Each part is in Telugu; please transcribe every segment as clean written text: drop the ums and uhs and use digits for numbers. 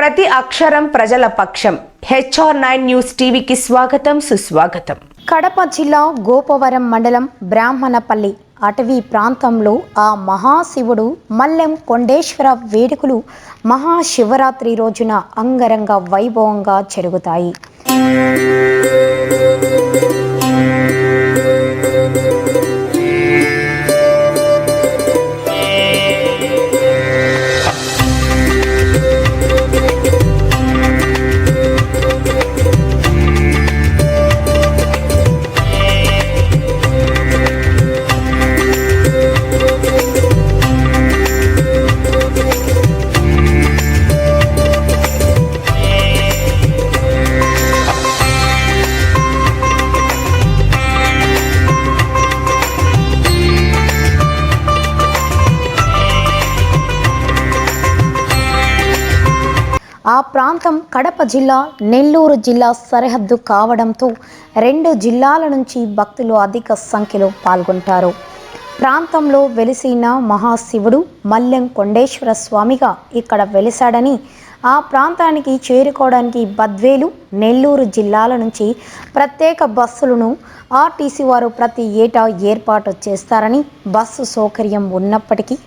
ప్రతి అక్షరం ప్రజల పక్షం. HR9 న్యూస్ టీవీకి స్వాగతం, సుస్వాగతం. కడప జిల్లా గోపవరం మండలం బ్రాహ్మణపల్లి అటవీ ప్రాంతంలో ఆ మహాశివుడు మల్లెం కొండేశ్వర వేడుకలు మహాశివరాత్రి రోజున అంగరంగ వైభవంగా జరుగుతాయి. ఆ ప్రాంతం కడప జిల్లా, నెల్లూరు జిల్లా సరిహద్దు కావడంతో రెండు జిల్లాల నుంచి భక్తులు అధిక సంఖ్యలో పాల్గొంటారు. ప్రాంతంలో వెలిసిన మహాశివుడు మల్లెం కొండేశ్వర స్వామిగా ఇక్కడ వెలిశాడని, ఆ ప్రాంతానికి చేరుకోవడానికి బద్వేలు, నెల్లూరు జిల్లాల నుంచి ప్రత్యేక బస్సులను ఆర్టీసీ వారు ప్రతి ఏటా ఏర్పాటు చేస్తారని, బస్సు సౌకర్యం ఉన్నప్పటికీ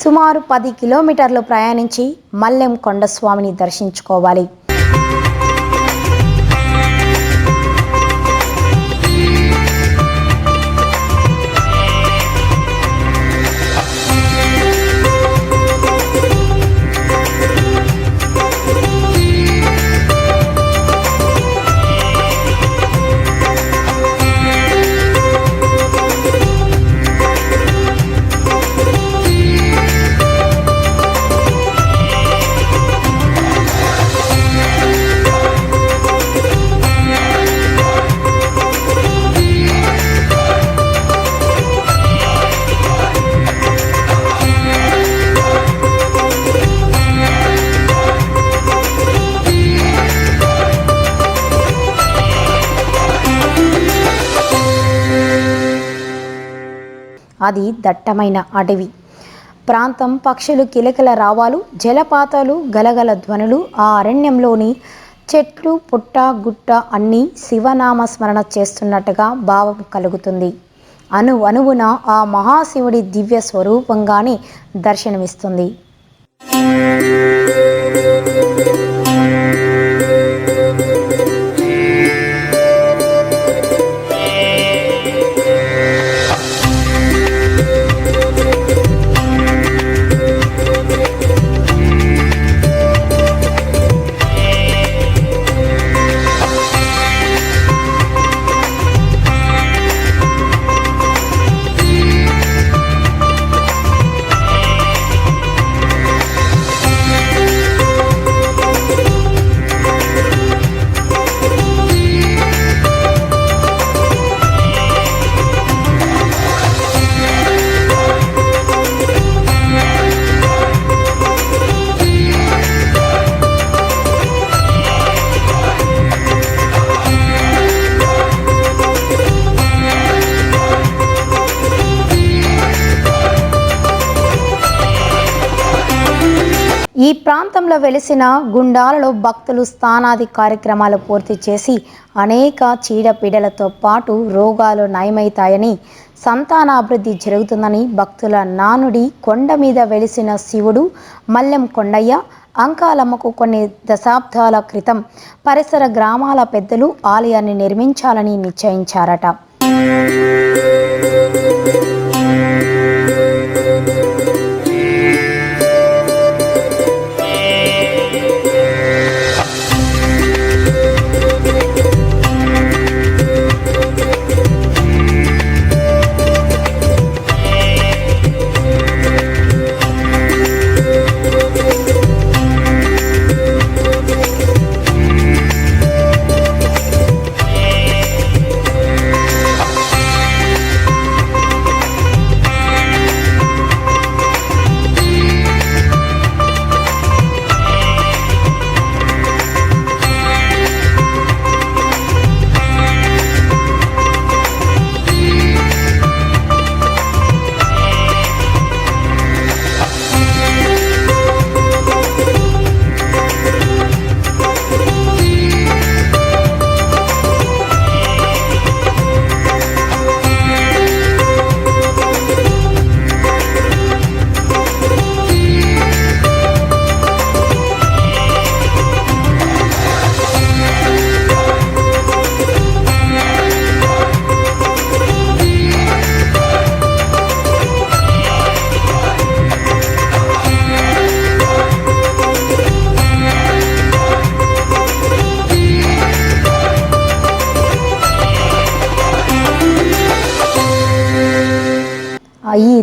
సుమారు 10 కిలోమీటర్లు ప్రయాణించి మల్లెం కొండస్వామిని దర్శించుకోవాలి. అది దట్టమైన అడవి ప్రాంతం. పక్షులు కిలకిల రావాలు, జలపాతాలు, గలగల ధ్వనులు, ఆ అరణ్యంలోని చెట్లు, పుట్ట, గుట్ట అన్నీ శివనామ స్మరణ చేస్తున్నట్టుగా భావం కలుగుతుంది. అణువున ఆ మహాశివుడి దివ్య స్వరూపంగానే దర్శనమిస్తుంది. ఈ ప్రాంతంలో వెలిసిన గుండాలలో భక్తులు స్నానాది కార్యక్రమాలు పూర్తి చేసి అనేక చీడపీడలతో పాటు రోగాలు నయమవుతాయని, సంతానాభివృద్ధి జరుగుతుందని భక్తుల నానుడి. కొండ మీద వెలిసిన శివుడు మల్లెం కొండయ్య అంకాలమ్మకు కొన్ని దశాబ్దాల క్రితం పరిసర గ్రామాల పెద్దలు ఆలయాన్ని నిర్మించాలని నిశ్చయించారట.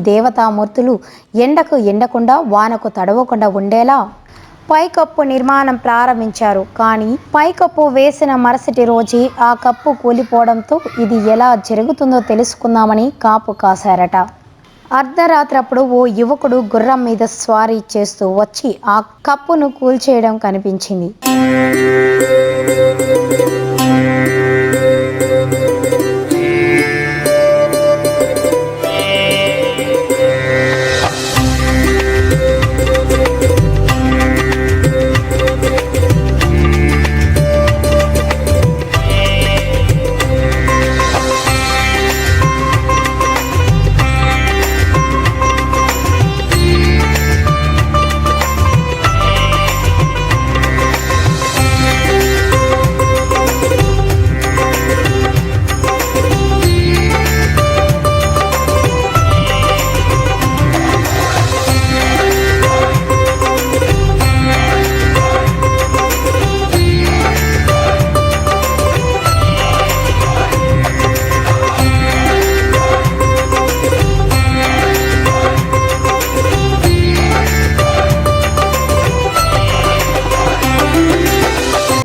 దేవతామూర్తులు ఎండకు ఎండకుండా వానకు తడవకుండా ఉండేలా పైకప్పు నిర్మాణం ప్రారంభించారు. కానీ పైకప్పు వేసిన మరుసటి రోజే ఆ కప్పు కూలిపోవడంతో ఇది ఎలా జరుగుతుందో తెలుసుకుందామని కాపు కాశారట. అర్ధరాత్రప్పుడు ఓ యువకుడు గుర్రం మీద స్వారీ చేస్తూ వచ్చి ఆ కప్పును కూల్చేయడం కనిపించింది.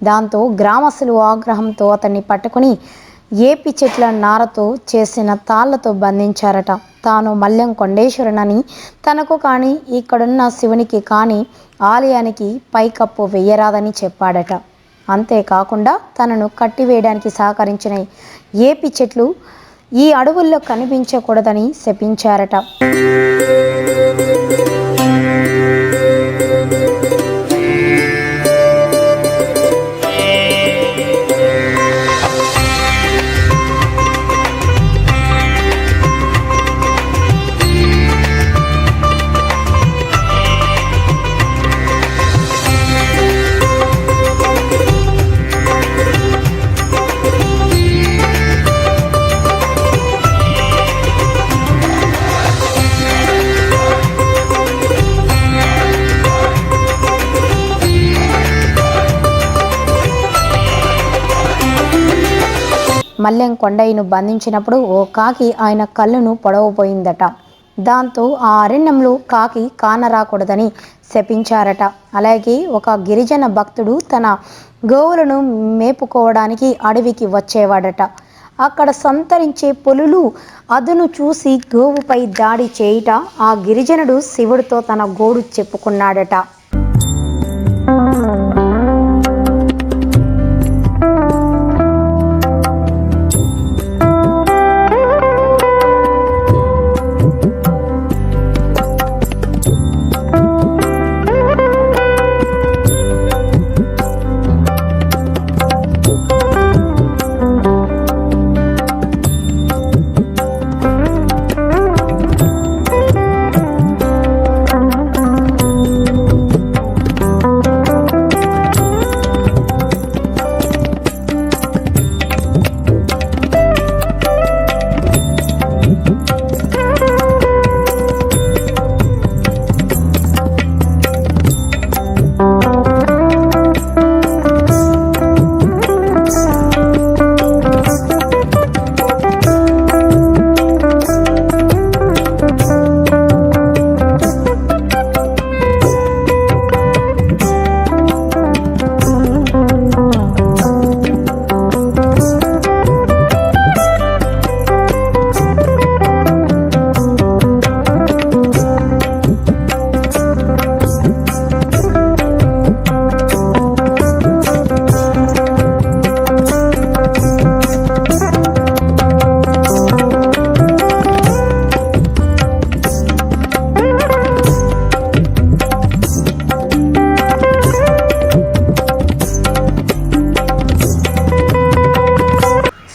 దాంతో గ్రామస్తులు ఆగ్రహంతో అతన్ని పట్టుకుని ఏపి చెట్ల నారతో చేసిన తాళ్లతో బంధించారట. తాను మల్లెం కొండేశ్వరునని, తనకు కానీ ఇక్కడున్న శివునికి కానీ ఆలయానికి పైకప్పు వెయ్యరాదని చెప్పాడట. అంతేకాకుండా తనను కట్టివేయడానికి సహకరించిన ఏపి చెట్లు ఈ అడవుల్లో కనిపించకూడదని శపించారట. మల్లెం కొండయ్యను బంధించినప్పుడు ఓ కాకి ఆయన కళ్ళును పొడవపోయిందట. దాంతో ఆ అరణ్యంలో కాకి కానరాకూడదని శపించారట. అలాగే ఒక గిరిజన భక్తుడు తన గోవులను మేపుకోవడానికి అడవికి వచ్చేవాడట. అక్కడ సంతరించే పులులు అదును చూసి గోవుపై దాడి చేయుట ఆ గిరిజనుడు శివుడితో తన గోడు చెప్పుకున్నాడట.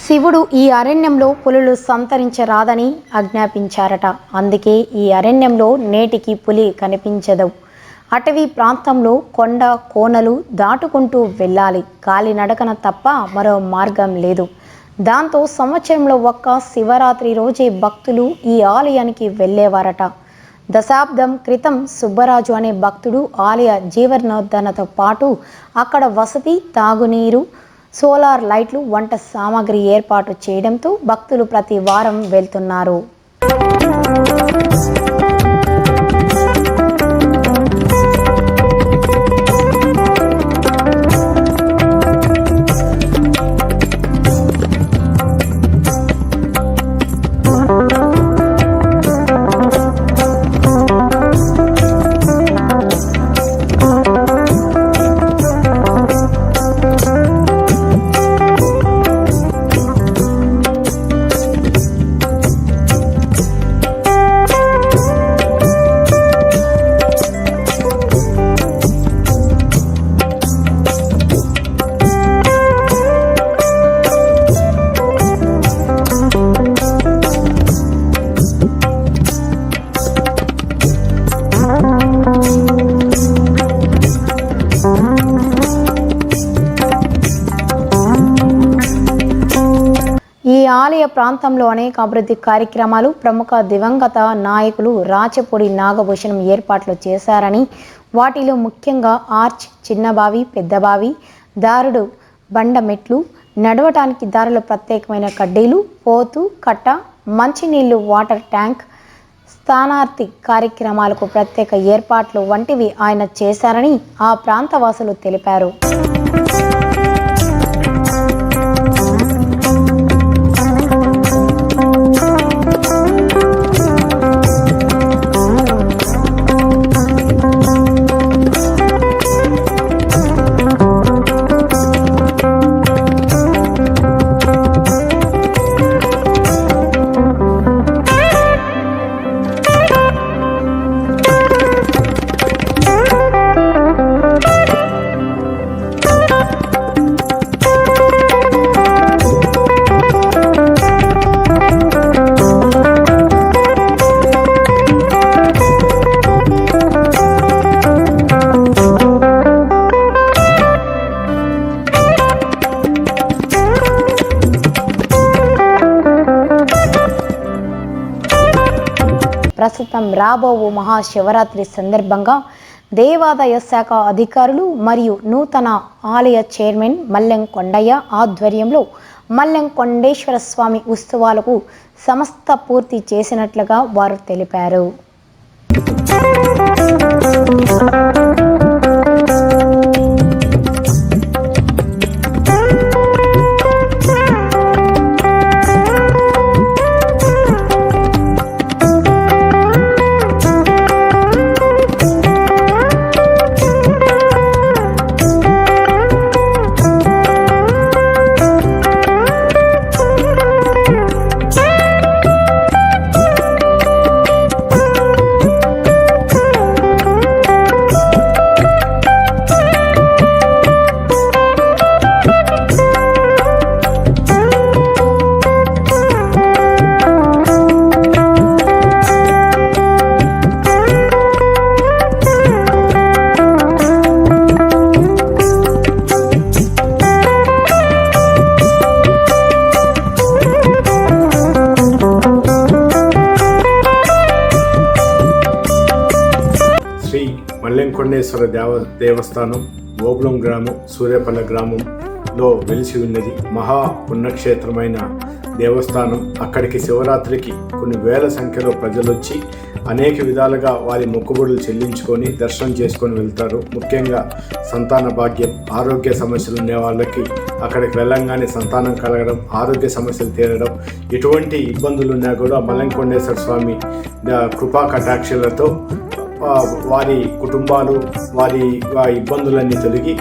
శివుడు ఈ అరణ్యంలో పులులు సంతరించరాదని ఆజ్ఞాపించారట. అందుకే ఈ అరణ్యంలో నేటికి పులి కనిపించదు. అటవీ ప్రాంతంలో కొండ కోనలు దాటుకుంటూ వెళ్ళాలి. కాలినడకన తప్ప మరో మార్గం లేదు. దాంతో సంవత్సరంలో ఒక్క శివరాత్రి రోజే భక్తులు ఈ ఆలయానికి వెళ్ళేవారట. దశాబ్దం క్రితం సుబ్బరాజు అనే భక్తుడు ఆలయ జీవనోద్ధరణతో పాటు అక్కడ వసతి, తాగునీరు, సోలార్ లైట్లు, వంట సామాగ్రి ఏర్పాటు చేయడంతో భక్తులు ప్రతి వారం వెళ్తున్నారు. ఈ ఆలయ ప్రాంతంలో అనేక అభివృద్ధి కార్యక్రమాలు ప్రముఖ దివంగత నాయకులు రాచపూడి నాగభూషణం ఏర్పాట్లు చేశారని, వాటిలో ముఖ్యంగా ఆర్చ్, చిన్నబావి, పెద్దబావి, దారుడు బండ మెట్లు, నడవటానికి దారులు, ప్రత్యేకమైన కడ్డీలు, పోతు కట్ట, మంచినీళ్లు, వాటర్ ట్యాంక్, స్థానార్థి కార్యక్రమాలకు ప్రత్యేక ఏర్పాట్లు వంటివి ఆయన చేశారని ఆ ప్రాంతవాసులు తెలిపారు. ప్రస్తుతం రాబో మహాశివరాత్రి సందర్భంగా దేవాదాయ శాఖ అధికారులు మరియు నూతన ఆలయ చైర్మన్ మల్లెం కొండయ్య ఆధ్వర్యంలో మల్లెం కొండేశ్వర స్వామి ఉత్సవాలకు సంస్థ పూర్తి చేసినట్లుగా వారు తెలిపారు. మల్లెం కొండేశ్వర దేవస్థానం ఓబులం గ్రామం, సూర్యాపల్లె గ్రామంలో వెలిసి ఉన్నది. మహా పుణ్యక్షేత్రమైన దేవస్థానం. అక్కడికి శివరాత్రికి కొన్ని వేల సంఖ్యలో ప్రజలు వచ్చి అనేక విధాలుగా వారి మొక్కుబడులు చెల్లించుకొని దర్శనం చేసుకొని వెళ్తారు. ముఖ్యంగా సంతాన భాగ్యం, ఆరోగ్య సమస్యలు ఉండే వాళ్ళకి అక్కడికి వెళ్ళంగానే సంతానం కలగడం, ఆరోగ్య సమస్యలు తీరడం, ఎటువంటి ఇబ్బందులు ఉన్నా కూడా మల్లెం కొండేశ్వర స్వామి కృపా కటాక్షలతో వారి కుటుంబాలు వారి ఇబ్బందులన్నీ తొలగి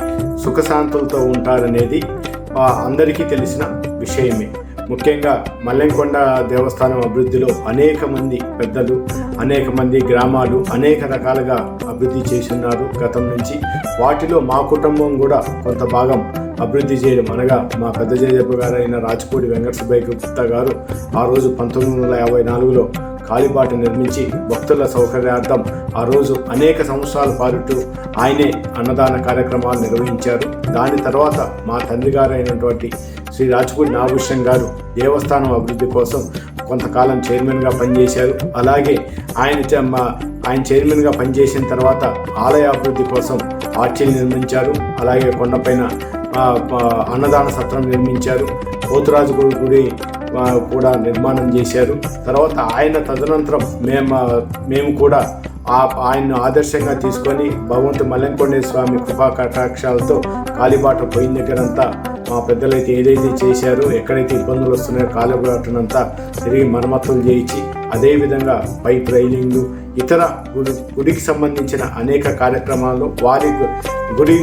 సుఖశాంతులతో ఉంటారనేది అందరికీ తెలిసిన విషయమే. ముఖ్యంగా మల్లెంకొండ దేవస్థానం అభివృద్ధిలో అనేక మంది పెద్దలు, అనేక మంది గ్రామాలు అనేక రకాలుగా అభివృద్ధి చేస్తున్నారు గతం నుంచి. వాటిలో మా కుటుంబం కూడా కొంత భాగం అభివృద్ధి చేయడం అనగా మా పెద్ద జయజప్ప గారు అయిన రాచపూడి వెంకట సుబ్బయ్య గుప్తా గారు ఆ రోజు 1954లో కాలిబాట నిర్మించి భక్తుల సౌకర్యార్థం ఆ రోజు అనేక సంవత్సరాల పాటు ఆయనే అన్నదాన కార్యక్రమాలు నిర్వహించారు. దాని తర్వాత మా తండ్రి గారు అయినటువంటి శ్రీ రాచపూడి నాగభూషణం గారు దేవస్థానం అభివృద్ధి కోసం కొంతకాలం చైర్మన్గా పనిచేశారు. అలాగే ఆయన చైర్మన్గా పనిచేసిన తర్వాత ఆలయ అభివృద్ధి కోసం ఆర్చీలు నిర్మించారు. అలాగే కొండపైన అన్నదాన సత్రం నిర్మించారు. పోతురాజు గుడి కూడా నిర్మాణం చేశారు. తర్వాత ఆయన తదనంతరం మేము కూడా ఆయన్ను ఆదర్శంగా తీసుకొని భగవంతుడు మల్లెం కొండేశ్వర స్వామి కృపా కటాక్షాలతో కాలిబాట పోయిన దగ్గరంతా మా పెద్దలైతే ఏదైతే చేశారో, ఎక్కడైతే ఇబ్బందులు వస్తున్నాయో కాలిబాటనంతా తిరిగి మరమ్మతులు చేయించి, అదేవిధంగా పైప్ రైలింగ్లు, ఇతర గుడికి సంబంధించిన అనేక కార్యక్రమాల్లో వారి గుడి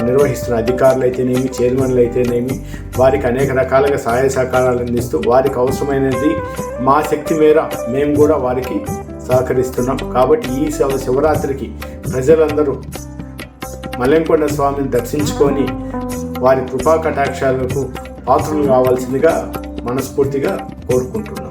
నిర్వహిస్తున్న అధికారులు అయితేనేమి, చైర్మన్లు అయితేనేమి వారికి అనేక రకాలుగా సహాయ సహకారాలు అందిస్తూ వారికి అవసరమైనది మా శక్తి మేర మేము కూడా వారికి సహకరిస్తున్నాం. కాబట్టి ఈ శివరాత్రికి ప్రజలందరూ మల్లెం కొండ స్వామిని దర్శించుకొని వారి కృపా కటాక్షాలకు పాత్రలు కావాల్సిందిగా మనస్ఫూర్తిగా కోరుకుంటున్నాం.